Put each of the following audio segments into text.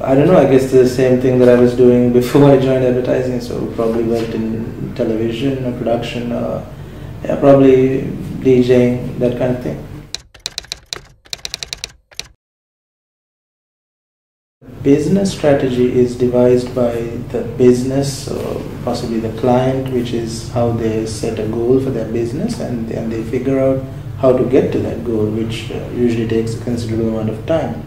I don't know, I guess the same thing that I was doing before I joined advertising, so probably worked in television or production or yeah, probably DJing, that kind of thing. Business strategy is devised by the business or possibly the client, which is how they set a goal for their business and they figure out how to get to that goal, which usually takes a considerable amount of time.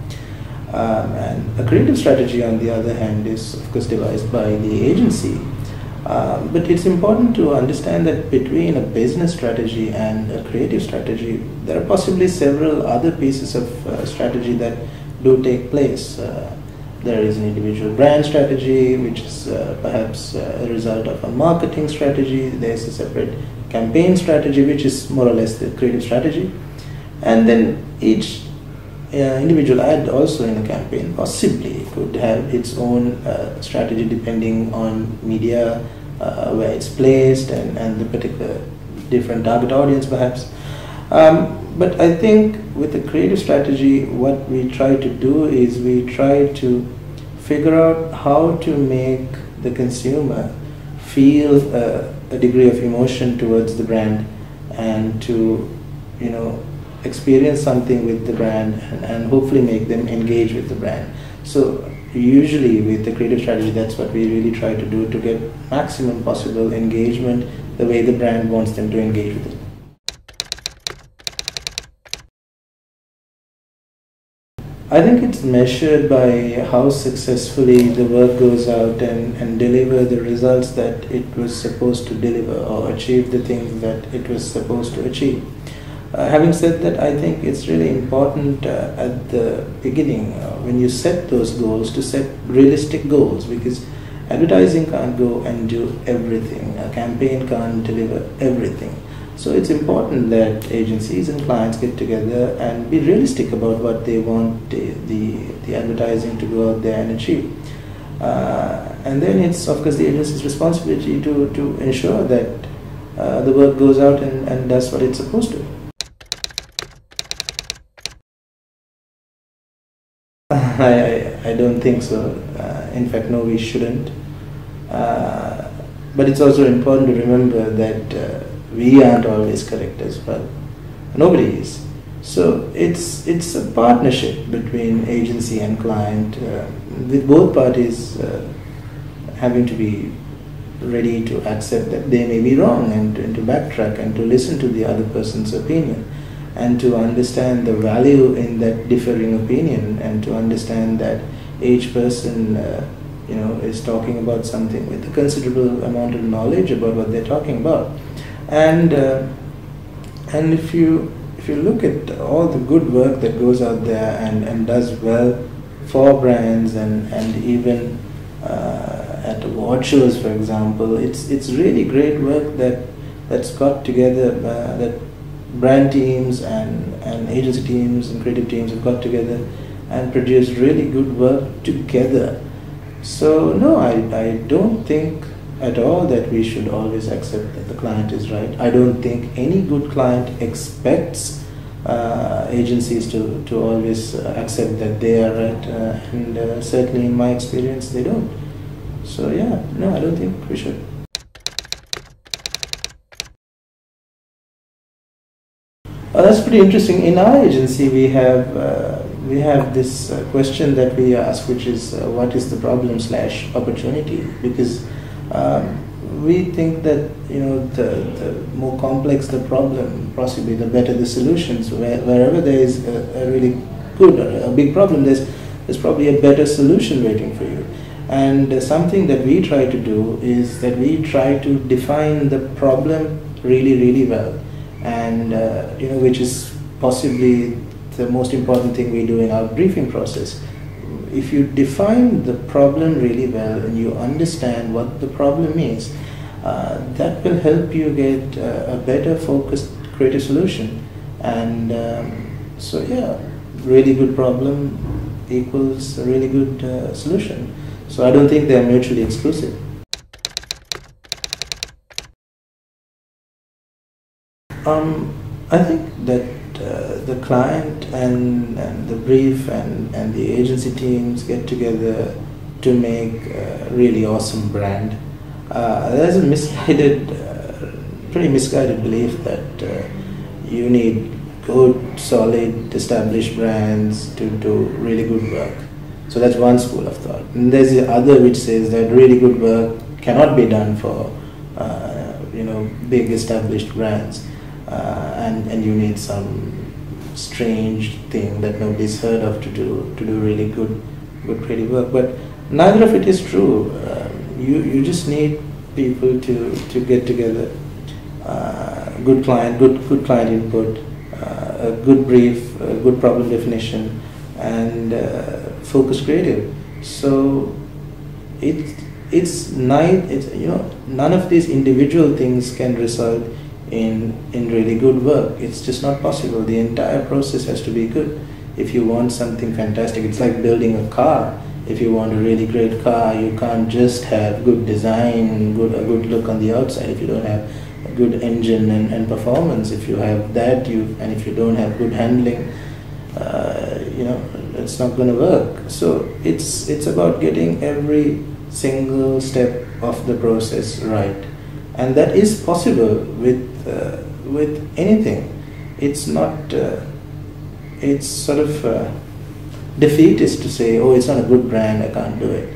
And a creative strategy, on the other hand, is of course devised by the agency. But it's important to understand that between a business strategy and a creative strategy, there are possibly several other pieces of strategy that do take place. There is an individual brand strategy, which is perhaps a result of a marketing strategy. There's a separate campaign strategy, which is more or less the creative strategy. And then each individual ad also in a campaign possibly could have its own strategy depending on media, where it's placed and the particular different target audience perhaps. But I think with the creative strategy, what we try to do is we try to figure out how to make the consumer feel a degree of emotion towards the brand and to, you know, experience something with the brand and hopefully make them engage with the brand. So usually with the creative strategy, that's what we really try to do to get maximum possible engagement the way the brand wants them to engage with it. I think it's measured by how successfully the work goes out and deliver the results that it was supposed to deliver or achieve the things that it was supposed to achieve. Having said that, I think it's really important at the beginning when you set those goals to set realistic goals, because advertising can't go and do everything. A campaign can't deliver everything. So it's important that agencies and clients get together and be realistic about what they want the advertising to go out there and achieve. And then it's of course the agency's responsibility to ensure that the work goes out and does what it's supposed to. I don't think so. In fact, no, we shouldn't. But it's also important to remember that we aren't always correct as well. Nobody is. So it's a partnership between agency and client, with both parties having to be ready to accept that they may be wrong and to backtrack and to listen to the other person's opinion and to understand the value in that differing opinion and to understand that each person is talking about something with a considerable amount of knowledge about what they're talking about. And if you look at all the good work that goes out there and does well for brands and even at award shows, for example, it's really great work that's got together, that brand teams and agency teams and creative teams have got together and produced really good work together. So no, I don't think at all that we should always accept that the client is right. I don't think any good client expects agencies to always accept that they are right, and certainly in my experience they don't. So yeah, no, I don't think we should. That's pretty interesting. In our agency, we have this question that we ask, which is what is the problem / opportunity? Because we think that the more complex the problem, possibly the better the solutions. Wherever there is a really good or a big problem, there's probably a better solution waiting for you. And something that we try to do is that we try to define the problem really, really well. And which is possibly the most important thing we do in our briefing process. If you define the problem really well and you understand what the problem is, that will help you get a better focused creative solution. And so yeah, really good problem equals a really good solution. So I don't think they are mutually exclusive. I think that the client and the brief and the agency teams get together to make a really awesome brand. There's a pretty misguided belief that you need good, solid, established brands to do really good work. So that's one school of thought. And there's the other which says that really good work cannot be done for big established brands, and you need some strange thing that nobody's heard of to do really good creative work. But neither of it is true. You just need people to get together, good client input, a good brief, a good problem definition, and focus creative. So none of these individual things can result in really good work. It's just not possible. The entire process has to be good. If you want something fantastic, it's like building a car. If you want a really great car, you can't just have good design, a good look on the outside if you don't have a good engine and performance. If you have that, and if you don't have good handling, it's not going to work. So it's about getting every single step of the process right, and that is possible with anything. It's not. It's sort of defeatist to say, "Oh, it's not a good brand, I can't do it."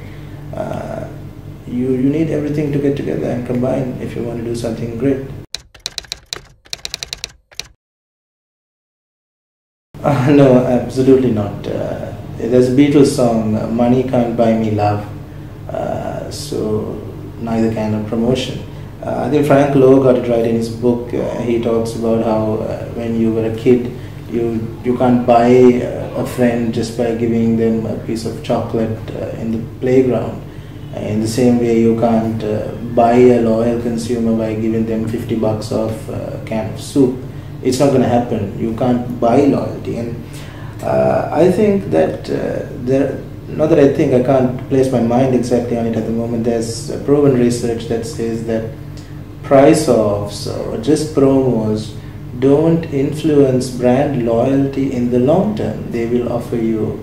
You need everything to get together and combine if you want to do something great. No, absolutely not. There's a Beatles song, "Money can't buy me love," so neither can a promotion. I think Frank Lowe got it right in his book. He talks about how when you were a kid, you can't buy a friend just by giving them a piece of chocolate in the playground. In the same way, you can't buy a loyal consumer by giving them $50 off a can of soup. It's not going to happen. You can't buy loyalty. And I think that not that I can't place my mind exactly on it at the moment. There's proven research that says that price offs or just promos don't influence brand loyalty in the long term. They will offer you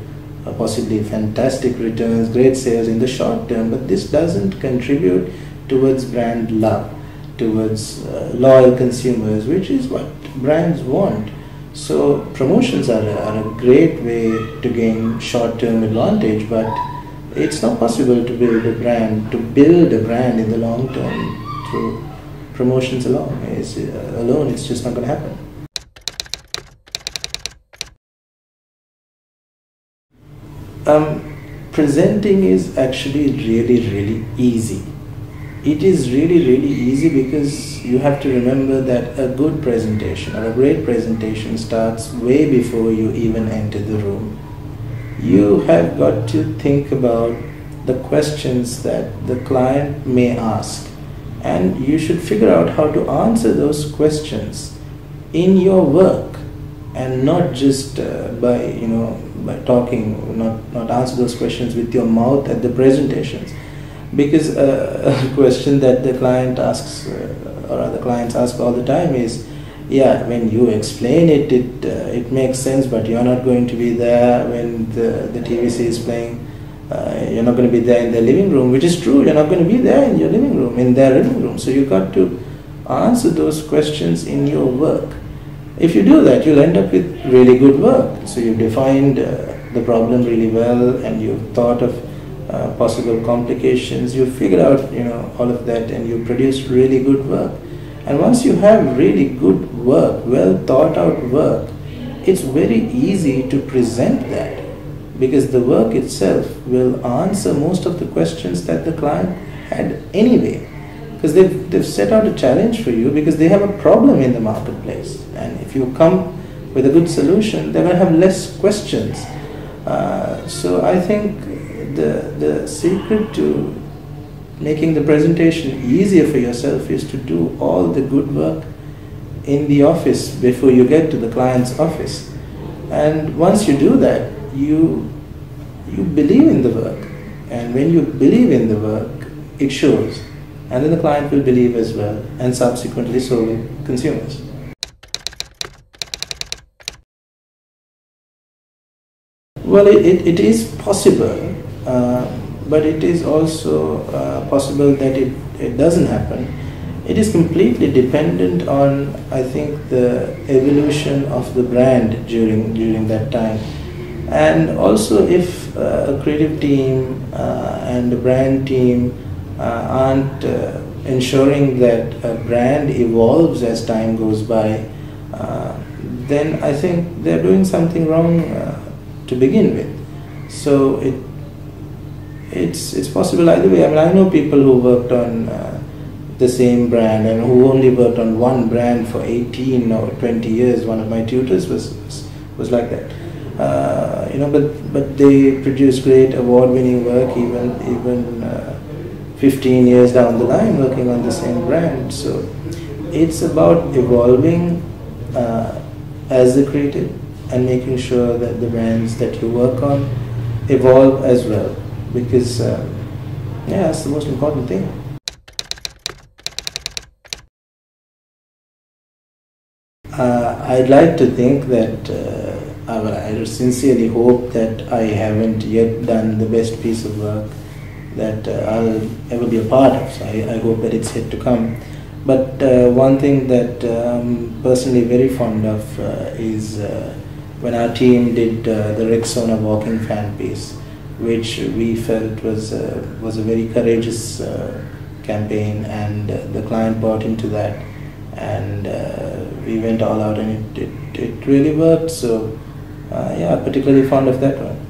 possibly fantastic returns, great sales in the short term, but this doesn't contribute towards brand love, towards loyal consumers, which is what brands want. So promotions are a great way to gain short-term advantage, but it's not possible to build a brand in the long term through promotions alone. It's just not going to happen. Presenting is actually really easy. It is really easy because you have to remember that a good presentation or a great presentation starts way before you even enter the room. You have got to think about the questions that the client may ask, and you should figure out how to answer those questions in your work, and not just by talking, not answer those questions with your mouth at the presentations. Because a question that the client asks or other clients ask all the time is, yeah, when you explain it, it makes sense, but you're not going to be there when the TVC is playing. You're not going to be there in their living room, which is true. You're not going to be there in your living room, in their living room. So you've got to answer those questions in your work. If you do that, you'll end up with really good work. So you've defined the problem really well, and you've thought of possible complications. You figured out all of that, and you produced really good work. And once you have really good work, well thought out work, it's very easy to present that, because the work itself will answer most of the questions that the client had anyway, because they've set out a challenge for you because they have a problem in the marketplace, and if you come with a good solution, they're going to have less questions. So I think the secret to making the presentation easier for yourself is to do all the good work in the office before you get to the client's office. And once you do that, you believe in the work, and when you believe in the work, it shows, and then the client will believe as well, and subsequently so will consumers. Well, it is possible, but it is also possible that it doesn't happen. It is completely dependent on, I think, the evolution of the brand during that time. And also, if a creative team and a brand team aren't ensuring that a brand evolves as time goes by, then I think they're doing something wrong to begin with. So it's possible either way. I mean, I know people who worked on the same brand and who only worked on one brand for 18 or 20 years. One of my tutors was like that. But they produce great award-winning work even 15 years down the line, working on the same brand. So it's about evolving as a creative and making sure that the brands that you work on evolve as well, because that's the most important thing. I'd like to think that I sincerely hope that I haven't yet done the best piece of work that I'll ever be a part of. So I hope that it's yet to come. But one thing that I'm personally very fond of is when our team did the Rexona walking fan piece, which we felt was a very courageous campaign, and the client bought into that, and we went all out, and it really worked. So particularly fond of that one.